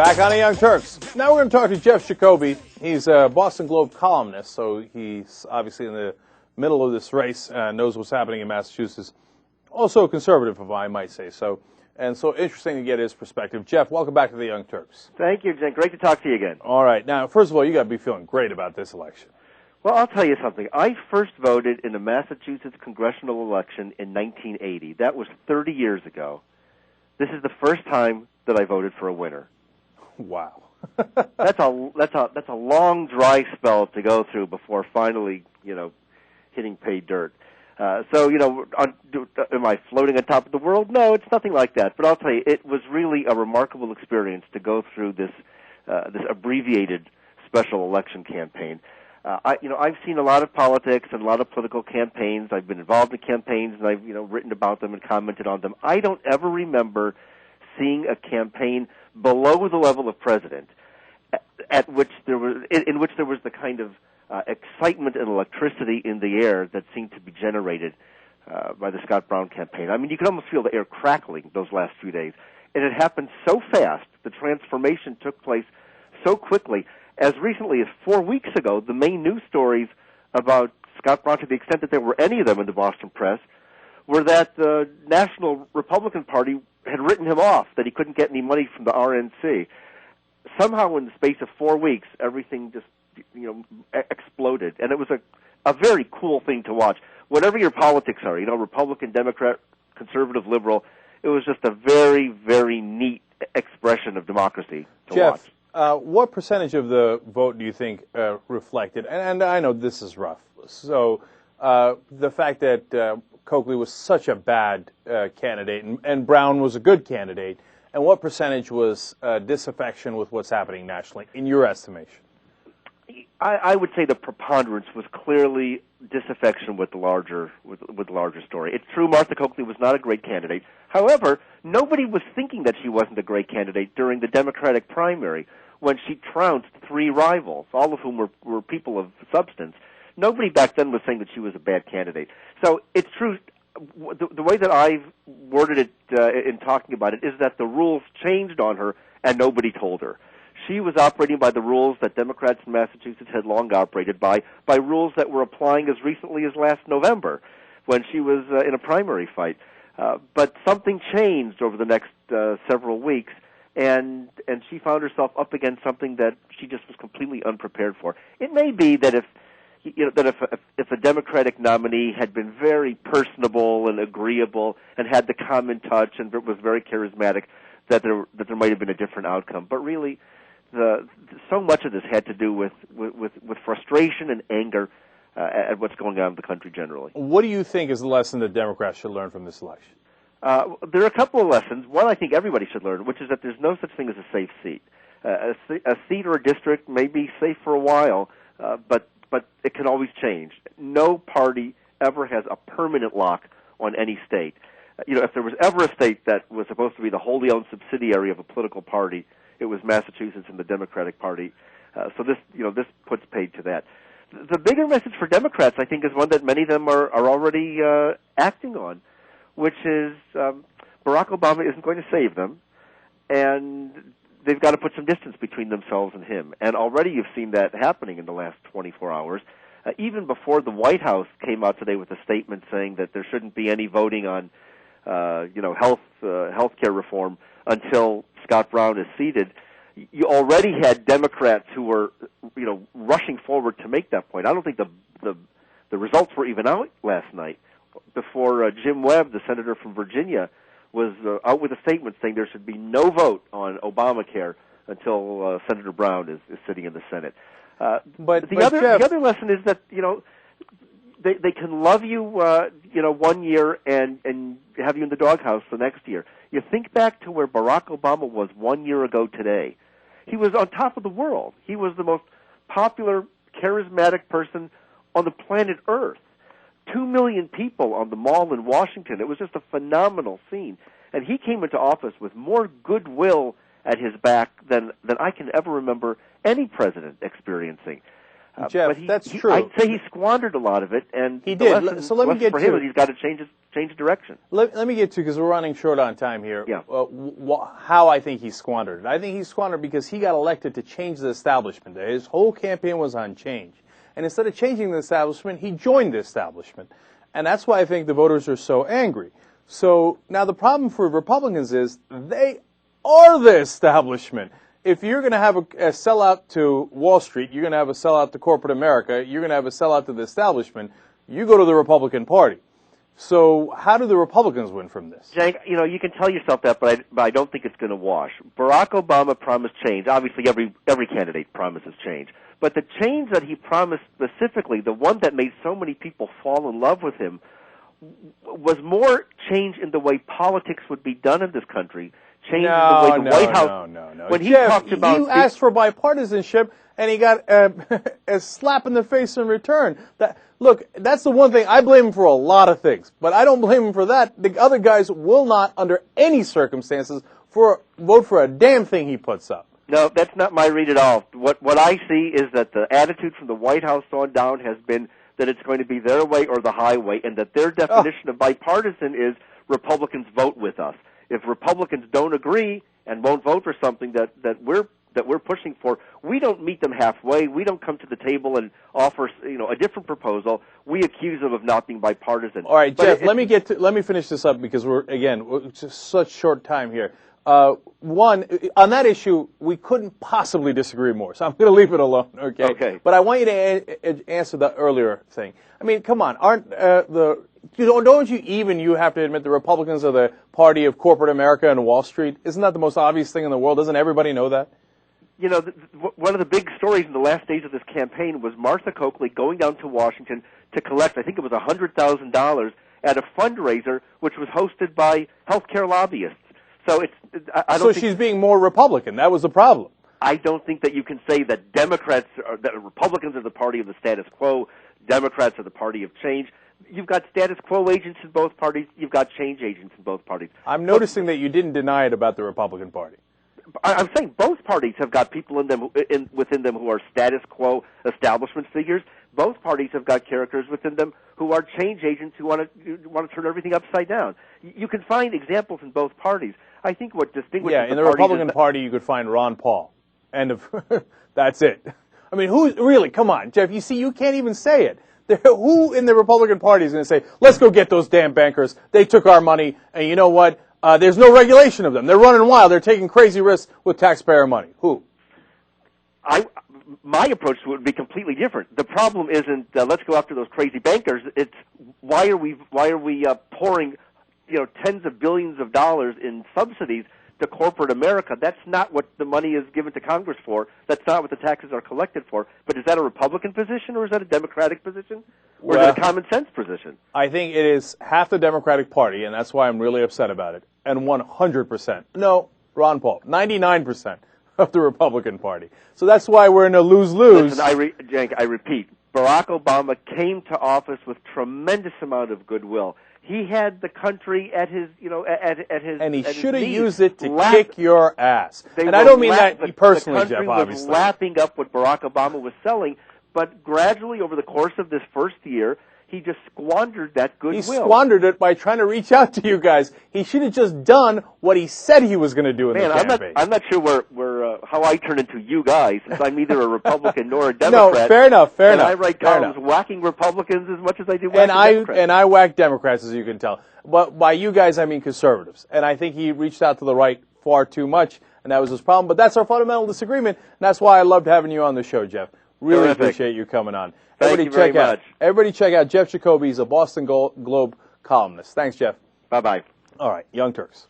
Back on the Young Turks. Now we're going to talk to Jeff Jacoby. He's a Boston Globe columnist, so he's obviously in the middle of this race, knows what's happening in Massachusetts. Also a conservative, if I might say so. And so interesting to get his perspective. Jeff, welcome back to the Young Turks. Thank you, Jen. Great to talk to you again. All right. Now, first of all, you got to be feeling great about this election. Well, I'll tell you something. I first voted in the Massachusetts congressional election in 1980. That was 30 years ago. This is the first time that I voted for a winner. Wow. That's a long dry spell to go through before finally, hitting pay dirt. Am I floating on top of the world? No, it's nothing like that. But I'll tell you, it was really a remarkable experience to go through this abbreviated special election campaign. I've seen a lot of politics and a lot of political campaigns. I've been involved in campaigns, and I've written about them and commented on them. I don't ever remember seeing a campaign below the level of president in which there was the kind of excitement and electricity in the air that seemed to be generated by the Scott Brown campaign. I mean, you could almost feel the air crackling those last few days. And it happened so fast. The transformation took place so quickly. As recently as 4 weeks ago, the main news stories about Scott Brown, to the extent that there were any of them in the Boston press, were that the National Republican Party had written him off, that he couldn't get any money from the RNC. Somehow in the space of 4 weeks, everything just exploded. And it was a very cool thing to watch. Whatever your politics are, Republican, Democrat, conservative, liberal, it was just a very, very neat expression of democracy to Jeff, watch. What percentage of the vote do you think reflected, and I know this is rough, so the fact that Coakley was such a bad candidate and Brown was a good candidate, and what percentage was disaffection with what's happening nationally, in your estimation? I would say the preponderance was clearly disaffection with the larger story. It's true Martha Coakley was not a great candidate. However, nobody was thinking that she wasn't a great candidate during the Democratic primary when she trounced three rivals, all of whom were people of substance. Nobody back then was saying that she was a bad candidate. So it's true. The way that I've worded it in talking about it is that the rules changed on her and nobody told her. She was operating by the rules that Democrats in Massachusetts had long operated by rules that were applying as recently as last November when she was in a primary fight. But something changed over the next several weeks, and she found herself up against something that she just was completely unprepared for. It may be that if a Democratic nominee had been very personable and agreeable and had the common touch and was very charismatic, that there might have been a different outcome. But really, so much of this had to do with frustration and anger at what's going on in the country generally. What do you think is the lesson that Democrats should learn from this election? There are a couple of lessons. One I think everybody should learn, which is that there's no such thing as a safe seat. A seat or a district may be safe for a while, but it can always change. No party ever has a permanent lock on any state. If there was ever a state that was supposed to be the wholly owned subsidiary of a political party, it was Massachusetts and the Democratic Party. So this puts paid to that. The bigger message for Democrats, I think, is one that many of them are already acting on, which is Barack Obama isn't going to save them, and they've got to put some distance between themselves and him. And already you've seen that happening in the last 24 hours. Even before the White House came out today with a statement saying that there shouldn't be any voting on health care reform until Scott Brown is seated, you already had Democrats who were rushing forward to make that point. I don't think the results were even out last night before Jim Webb, the senator from Virginia, was out with a statement saying there should be no vote on Obamacare until Senator Brown is sitting in the Senate. But the other lesson is that they can love you 1 year and have you in the doghouse the next year. You think back to where Barack Obama was 1 year ago today. He was on top of the world. He was the most popular, charismatic person on the planet Earth. 2 million people on the Mall in Washington. It was just a phenomenal scene. And he came into office with more goodwill at his back than I can ever remember any president experiencing. Jeff, that's true. I'd say he squandered a lot of it, and he did. So let me get for him. He's got to change direction. Let me get to, because we're running short on time here. Yeah. How I think he squandered it. I think he squandered because he got elected to change the establishment. His whole campaign was on change, and instead of changing the establishment, he joined the establishment, and that's why I think the voters are so angry. So now the problem for Republicans is they are the establishment. If you're going to have a sellout to Wall Street, you're going to have a sellout to corporate America, you're going to have a sellout to the establishment, you go to the Republican Party. So how do the Republicans win from this? Jake, you can tell yourself that, but I don't think it's going to wash. Barack Obama promised change. Obviously, every candidate promises change. But the change that he promised specifically, the one that made so many people fall in love with him, was more change in the way politics would be done in this country. Change in the way the White House. No. When Jeff, talked about you asked for bipartisanship, and he got a slap in the face in return. Look, that's the one thing I blame him for. A lot of things, but I don't blame him for that. The other guys will not, under any circumstances, vote for a damn thing he puts up. No, that's not my read at all. What I see is that the attitude from the White House on down has been that it's going to be their way or the highway, and that their definition of bipartisan is Republicans vote with us. If Republicans don't agree and won't vote for something that we're pushing for, we don't meet them halfway. We don't come to the table and offer a different proposal. We accuse them of not being bipartisan. All right, Jeff, let me finish this up because we're just such short time here. One, on that issue, we couldn't possibly disagree more, so I'm going to leave it alone, okay? Okay. But I want you to answer the earlier thing. I mean, come on, don't you have to admit the Republicans are the party of corporate America and Wall Street? Isn't that the most obvious thing in the world? Doesn't everybody know that? One of the big stories in the last days of this campaign was Martha Coakley going down to Washington to collect, I think it was $100,000 at a fundraiser which was hosted by healthcare lobbyists. So she's being more Republican. That was the problem. I don't think that you can say that that Republicans are the party of the status quo, Democrats are the party of change. You've got status quo agents in both parties. You've got change agents in both parties. I'm noticing that you didn't deny it about the Republican Party. I'm saying both parties have got people within them who are status quo establishment figures. Both parties have got characters within them who are change agents who want to turn everything upside down. You can find examples in both parties. I think what distinguishes in the Republican Party you could find Ron Paul. End of. That's it. I mean, come on, Jeff. You see, you can't even say it. Who in the Republican Party is going to say, let's go get those damn bankers. They took our money, and you know what? There's no regulation of them. They're running wild. They're taking crazy risks with taxpayer money. Who? My approach to it would be completely different. The problem isn't let's go after those crazy bankers. It's why are we pouring tens of billions of dollars in subsidies to corporate America? That's not what the money is given to Congress for. That's not what the taxes are collected for. But is that a Republican position or is that a Democratic position? Or is it a common sense position? I think it is half the Democratic Party, and that's why I'm really upset about it. And 100%. No, Ron Paul. 99% of the Republican Party. So that's why we're in a lose-lose. Listen, Jank, I repeat, Barack Obama came to office with tremendous amount of goodwill. He had the country at his, and he should have used it to kick your ass. And I don't mean that personally, Jeff, obviously. The country was lapping up what Barack Obama was selling, but gradually over the course of this first year, he just squandered that goodwill. He squandered it by trying to reach out to you guys. He should have just done what he said he was going to do in the campaign. I'm not sure how I turn into you guys, since I'm neither a Republican nor a Democrat. No, fair enough. I write columns whacking Republicans as much as I do whacking Democrats. And I whack Democrats, as you can tell. But by you guys, I mean conservatives. And I think he reached out to the right far too much, and that was his problem. But that's our fundamental disagreement, and that's why I loved having you on the show, Jeff. Really Terrific. Appreciate you coming on. Thank you very much. Everybody check out Jeff Jacoby. He's a Boston Globe columnist. Thanks, Jeff. Bye-bye. All right, Young Turks.